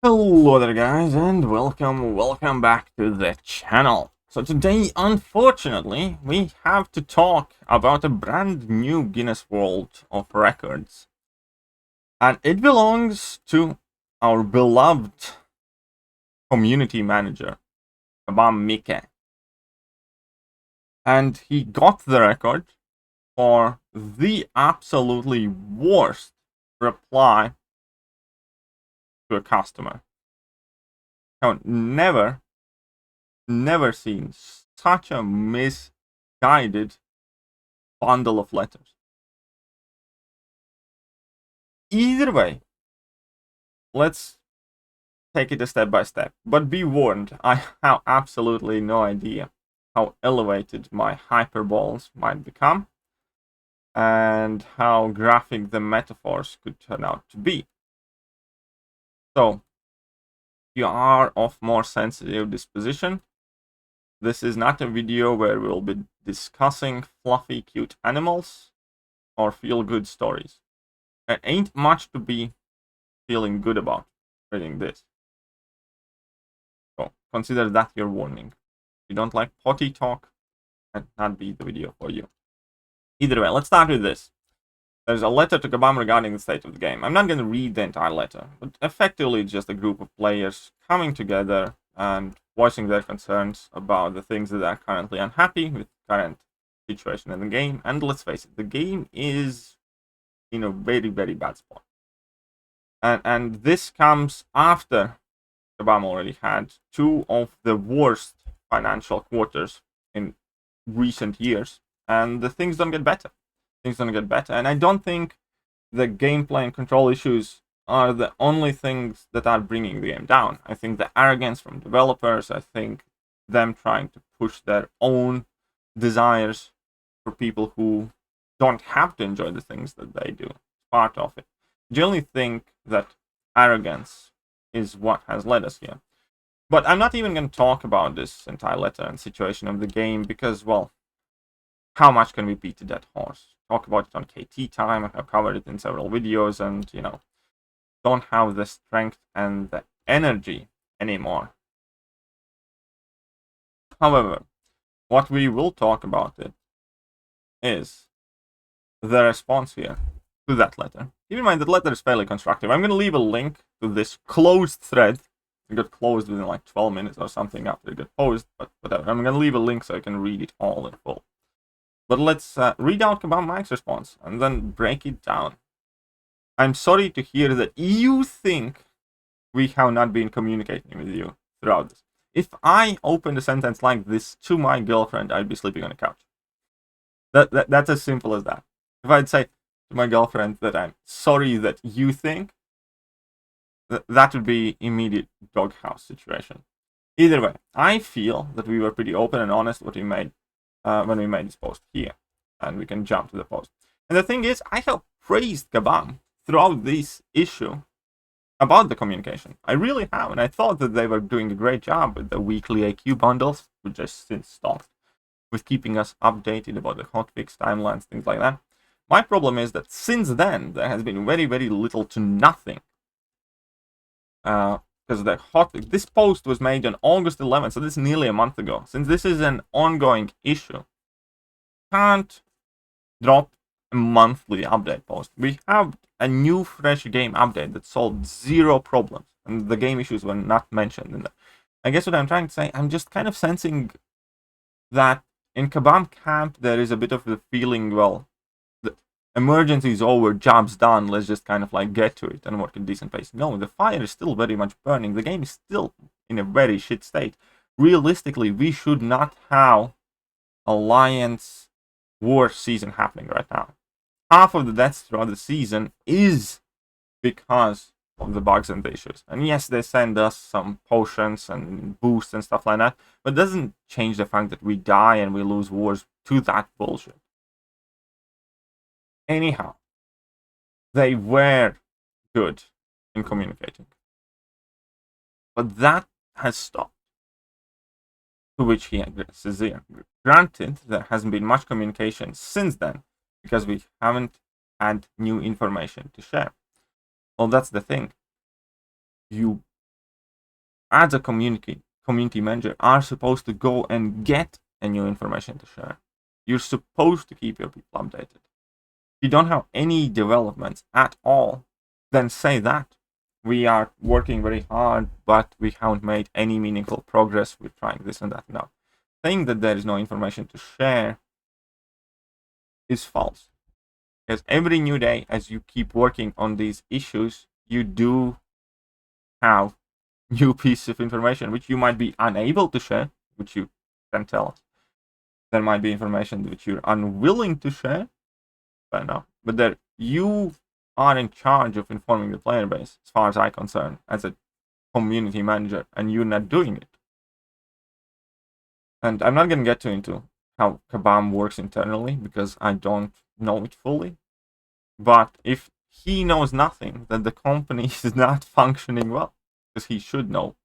Hello there guys, and welcome back to the channel. So today, unfortunately, we have to talk about a brand new Guinness World of Records. And it belongs to our beloved community manager, Mike. And he got the record for the absolutely worst reply to a customer. I've never seen such a misguided bundle of letters. Either way, let's take it a step by step. But be warned, I have absolutely no idea how elevated my hyperboles might become and how graphic the metaphors could turn out to be. So, if you are of more sensitive disposition, this is not a video where we'll be discussing fluffy, cute animals or feel-good stories. There ain't much to be feeling good about reading this. So consider that your warning. If you don't like potty talk, that not be the video for you. Either way, let's start with this. There's a letter to Kabam regarding the state of the game. I'm not going to read the entire letter, but effectively it's just a group of players coming together and voicing their concerns about the things that are currently unhappy with current situation in the game. And let's face it, the game is in a very, very bad spot. And this comes after Kabam already had two of the worst financial quarters in recent years, and the things don't get better. And I don't think the gameplay and control issues are the only things that are bringing the game down. I think the arrogance from developers, I think them trying to push their own desires for people who don't have to enjoy the things that they do, part of it. I generally think that arrogance is what has led us here. But I'm not even going to talk about this entire letter and situation of the game because, well, how much can we beat a dead horse? Talk about it on KT time. I have covered it in several videos and, don't have the strength and the energy anymore. However, what we will talk about it is the response here to that letter. Keep in mind that letter is fairly constructive. I'm going to leave a link to this closed thread. It got closed within like 12 minutes or something after it got posted, but whatever. I'm going to leave a link so I can read it all in full. But let's read out Kabam Mike's response and then break it down. I'm sorry to hear that you think we have not been communicating with you throughout this. If I opened a sentence like this to my girlfriend, I'd be sleeping on a couch. That's as simple as that. If I'd say to my girlfriend that I'm sorry that you think, that would be immediate doghouse situation. Either way, I feel that we were pretty open and honest when we made this post here, and we can jump to the post. And the thing is, I have praised Kabam throughout this issue about the communication. I really have, and I thought that they were doing a great job with the weekly AQ bundles, which I since stopped, with keeping us updated about the hotfix timelines, things like that. My problem is that since then, there has been very, very little to nothing. Because this post was made on August 11th, so this is nearly a month ago. Since this is an ongoing issue, can't drop a monthly update post. We have a new fresh game update that solved zero problems, and the game issues were not mentioned in that. I guess what I'm trying to say, I'm just kind of sensing that in Kabam camp there is a bit of the feeling, well, the emergency is over, job's done, let's just kind of like get to it and work at a decent pace. No, the fire is still very much burning. The game is still in a very shit state. Realistically, we should not have Alliance War season happening right now. Half of the deaths throughout the season is because of the bugs and the issues. And yes, they send us some potions and boosts and stuff like that, but it doesn't change the fact that we die and we lose wars to that bullshit. Anyhow, they were good in communicating. But that has stopped. To which he agrees here. Granted, there hasn't been much communication since then, because we haven't had new information to share. Well, that's the thing. You as a community manager, are supposed to go and get a new information to share. You're supposed to keep your people updated. If you don't have any developments at all, then say that. We are working very hard, but we haven't made any meaningful progress. We're trying this and that. No. Saying that there is no information to share is false. Because every new day, as you keep working on these issues, you do have new pieces of information which you might be unable to share, which you can tell us. There might be information which you're unwilling to share, but no. But there, you are in charge of informing the player base, as far as I'm concerned, as a community manager, and you're not doing it. And I'm not going to get into how Kabam works internally, because I don't know it fully. But if he knows nothing, then the company is not functioning well, because he should know,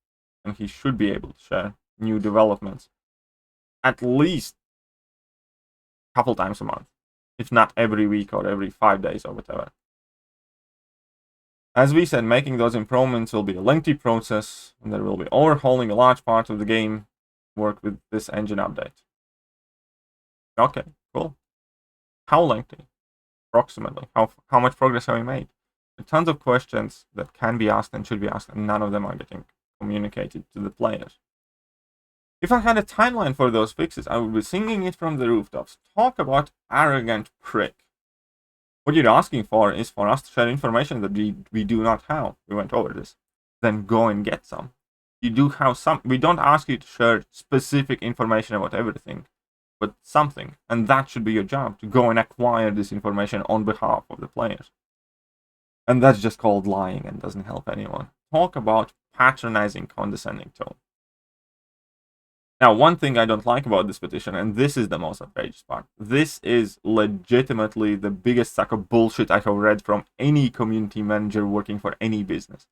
and he should be able to share new developments at least a couple times a month, if not every week or every 5 days or whatever. As we said, making those improvements will be a lengthy process, and there will be overhauling a large part of the game work with this engine update. Okay, cool. How lengthy? Approximately. How much progress have we made? There are tons of questions that can be asked and should be asked, and none of them are getting communicated to the players. If I had a timeline for those fixes, I would be singing it from the rooftops. Talk about arrogant prick. What you're asking for is for us to share information that we do not have. We went over this. Then go and get some. You do have some. We don't ask you to share specific information about everything, but something. And that should be your job, to go and acquire this information on behalf of the players. And that's just called lying and doesn't help anyone. Talk about patronizing, condescending tone. Now, one thing I don't like about this petition, and this is the most outrageous part, this is legitimately the biggest sack of bullshit I have read from any community manager working for any business.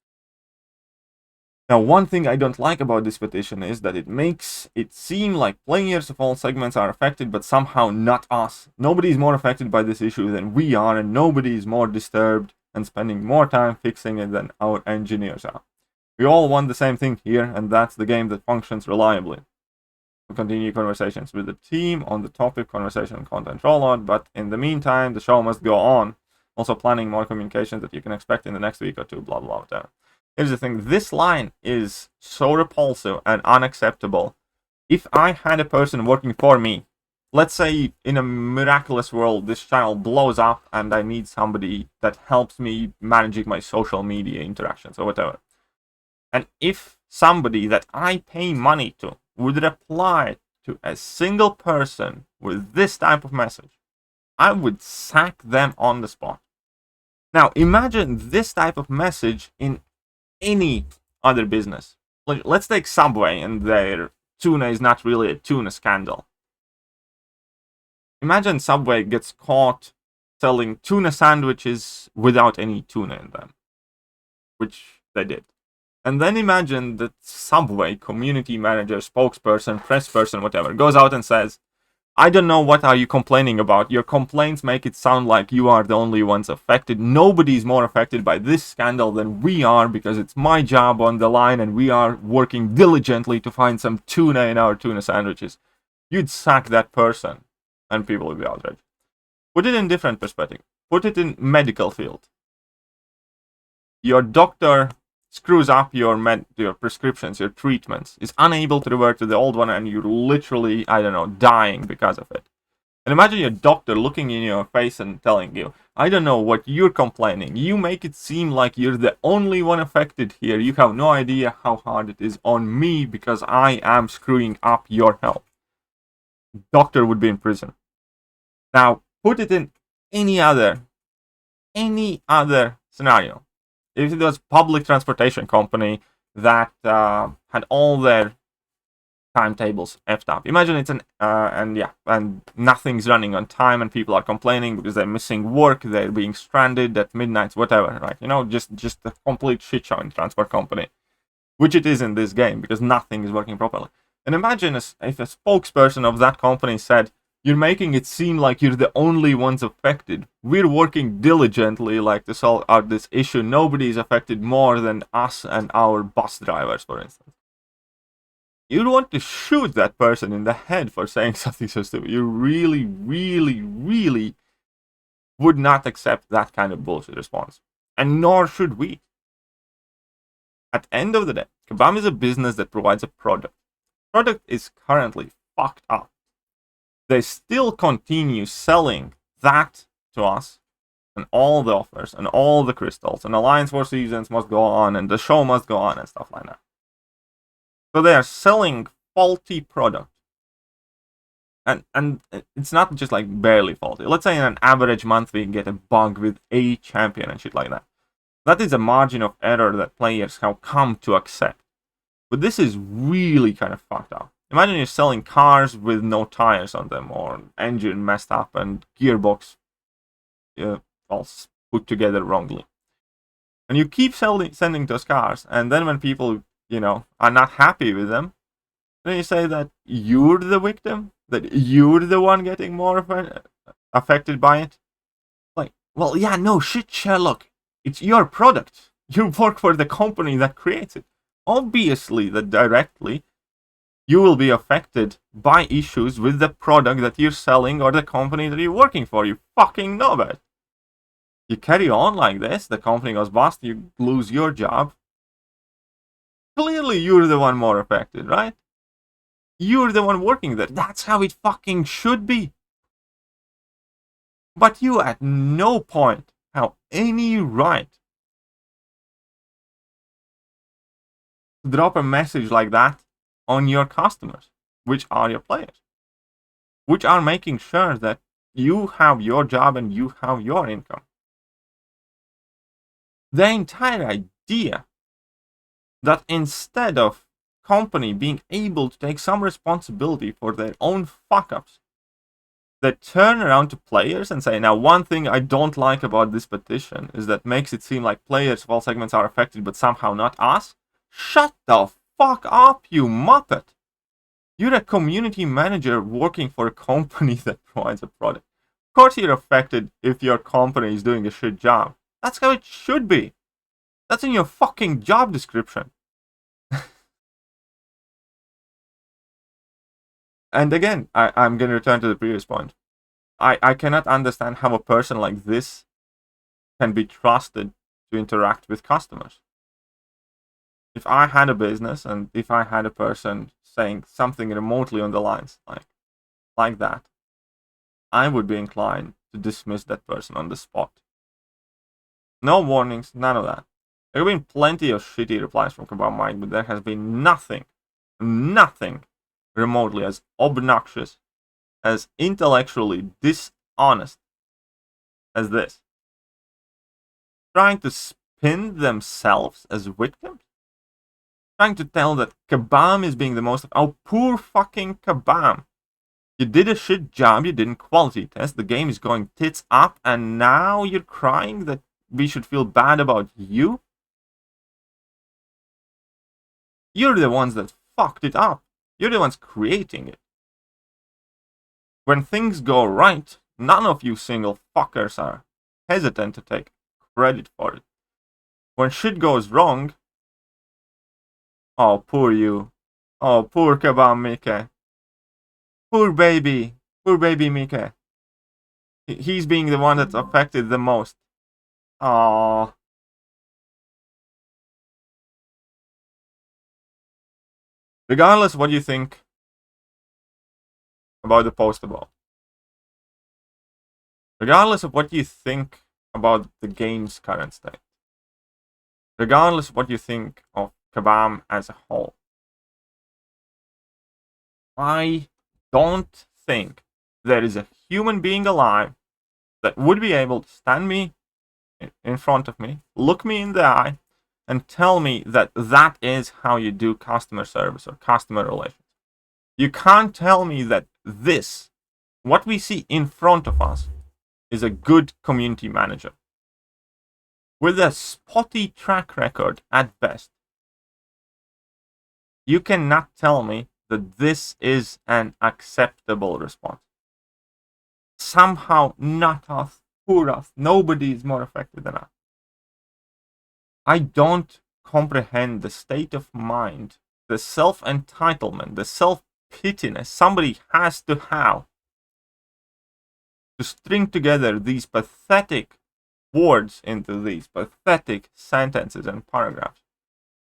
Now, one thing I don't like about this petition is that it makes it seem like players of all segments are affected, but somehow not us. Nobody is more affected by this issue than we are, and nobody is more disturbed and spending more time fixing it than our engineers are. We all want the same thing here, and that's the game that functions reliably. We'll continue conversations with the team on the topic, conversation and content rollout, but in the meantime, the show must go on. Also planning more communications that you can expect in the next week or two, blah, blah, blah. Here's the thing, this line is so repulsive and unacceptable. If I had a person working for me, let's say in a miraculous world, this channel blows up and I need somebody that helps me managing my social media interactions or whatever. And if somebody that I pay money to would reply to a single person with this type of message, I would sack them on the spot. Now, imagine this type of message in any other business. Let's take Subway, and their tuna is not really a tuna scandal. Imagine Subway gets caught selling tuna sandwiches without any tuna in them, which they did. And then imagine that Subway community manager, spokesperson, press person, whatever, goes out and says, I don't know what are you complaining about. Your complaints make it sound like you are the only ones affected. Nobody's more affected by this scandal than we are, because it's my job on the line and we are working diligently to find some tuna in our tuna sandwiches. You'd sack that person and people would be outraged. Put it in different perspective. Put it in medical field. Your doctor screws up your prescriptions, your treatments, is unable to revert to the old one, and you're literally, I don't know, dying because of it. And imagine your doctor looking in your face and telling you, I don't know what you're complaining. You make it seem like you're the only one affected here. You have no idea how hard it is on me because I am screwing up your health. Doctor would be in prison. Now, put it in any other scenario. If it was public transportation company that had all their timetables effed up. Imagine it's and nothing's running on time and people are complaining because they're missing work, they're being stranded at midnight, whatever, right? You know, just a complete shit show in transport company, which it is in this game because nothing is working properly. And imagine if a spokesperson of that company said, you're making it seem like you're the only ones affected. We're working diligently to solve out this issue. Nobody is affected more than us and our bus drivers, for instance. you'd want to shoot that person in the head for saying something so stupid. You really, really, really would not accept that kind of bullshit response. And nor should we. At the end of the day, Kabam is a business that provides a product. Product is currently fucked up. They still continue selling that to us, and all the offers, and all the crystals, and Alliance War seasons must go on, and the show must go on, and stuff like that. So they are selling faulty product. And it's not just like barely faulty. Let's say in an average month we get a bug with a champion and shit like that. That is a margin of error that players have come to accept. But this is really kind of fucked up. Imagine you're selling cars with no tires on them, or engine messed up and gearbox put together wrongly. And you keep sending those cars, and then when people, are not happy with them, then you say that you're the victim, that you're the one getting more affected by it. Like, well, yeah, no shit, Sherlock. It's your product. You work for the company that creates it. Obviously, that directly, you will be affected by issues with the product that you're selling or the company that you're working for. You fucking know that. You carry on like this, the company goes bust, you lose your job. Clearly, you're the one more affected, right? You're the one working there. That's how it fucking should be. But you at no point have any right to drop a message like that on your customers, which are your players, which are making sure that you have your job and you have your income. The entire idea that instead of company being able to take some responsibility for their own fuck-ups, they turn around to players and say, now one thing I don't like about this petition is that makes it seem like players of all segments are affected but somehow not us. Shut the fuck up, you muppet. You're a community manager working for a company that provides a product. Of course you're affected if your company is doing a shit job. That's how it should be. That's in your fucking job description. And again, I'm going to return to the previous point. I cannot understand how a person like this can be trusted to interact with customers. If I had a business and if I had a person saying something remotely on the lines like that, I would be inclined to dismiss that person on the spot. No warnings, none of that. There have been plenty of shitty replies from Kabam Mike, but there has been nothing remotely as obnoxious, as intellectually dishonest as this. Trying to spin themselves as victims? Trying to tell that Kabam is being the most... Oh, poor fucking Kabam. You did a shit job, you didn't quality test, the game is going tits up, and now you're crying that we should feel bad about you? You're the ones that fucked it up. You're the ones creating it. When things go right, none of you single fuckers are hesitant to take credit for it. When shit goes wrong, oh, poor you. Oh, poor Kabam Mike. Poor baby Mike. He's being the one that's affected the most. Aww. Regardless what you think about the post above, regardless of what you think about the game's current state, regardless of what you think of Kabam as a whole, I don't think there is a human being alive that would be able to stand me in front of me, look me in the eye, and tell me that that is how you do customer service or customer relations. You can't tell me that this, what we see in front of us, is a good community manager. With a spotty track record at best, you cannot tell me that this is an acceptable response. Somehow not us, poor us, nobody is more affected than us. I don't comprehend the state of mind the self-entitlement, the self-pityness somebody has to have to string together these pathetic words into these pathetic sentences and paragraphs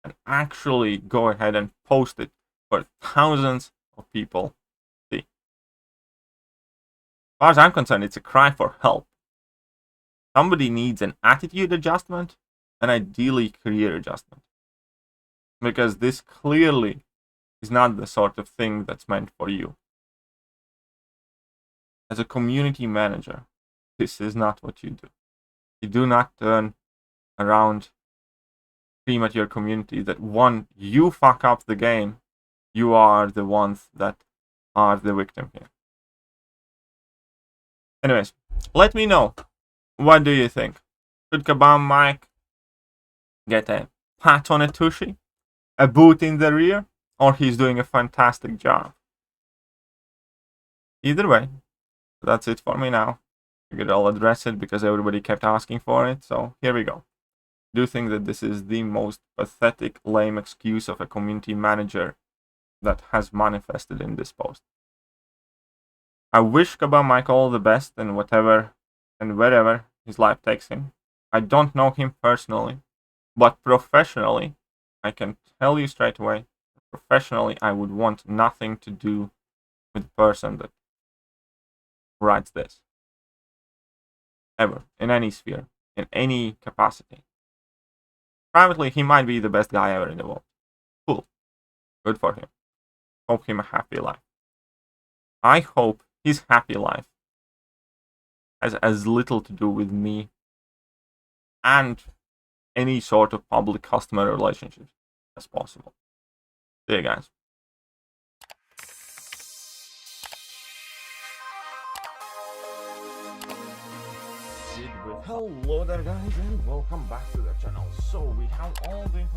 and actually go ahead and post it for thousands of people to see. As far as I'm concerned, it's a cry for help. Somebody needs an attitude adjustment and ideally career adjustment. Because this clearly is not the sort of thing that's meant for you. As a community manager, this is not what you do. You do not turn around, scream at your community that one, you fuck up the game, you are the ones that are the victim here. Anyways, let me know. What do you think? Should Kabam Mike get a pat on a tushy? A boot in the rear? Or he's doing a fantastic job? Either way, that's it for me now. Figured I'll address it because everybody kept asking for it, so here we go. I do think that this is the most pathetic, lame excuse of a community manager that has manifested in this post. I wish Kabam Mike all the best in whatever and wherever his life takes him. I don't know him personally, but professionally, I can tell you straight away, professionally, I would want nothing to do with the person that writes this. Ever, in any sphere, in any capacity. Privately, he might be the best guy ever in the world. Cool. Good for him. Hope him a happy life. I hope his happy life has as little to do with me and any sort of public customer relationships as possible. See you guys. Hello there guys and welcome back to the channel. So we have all the information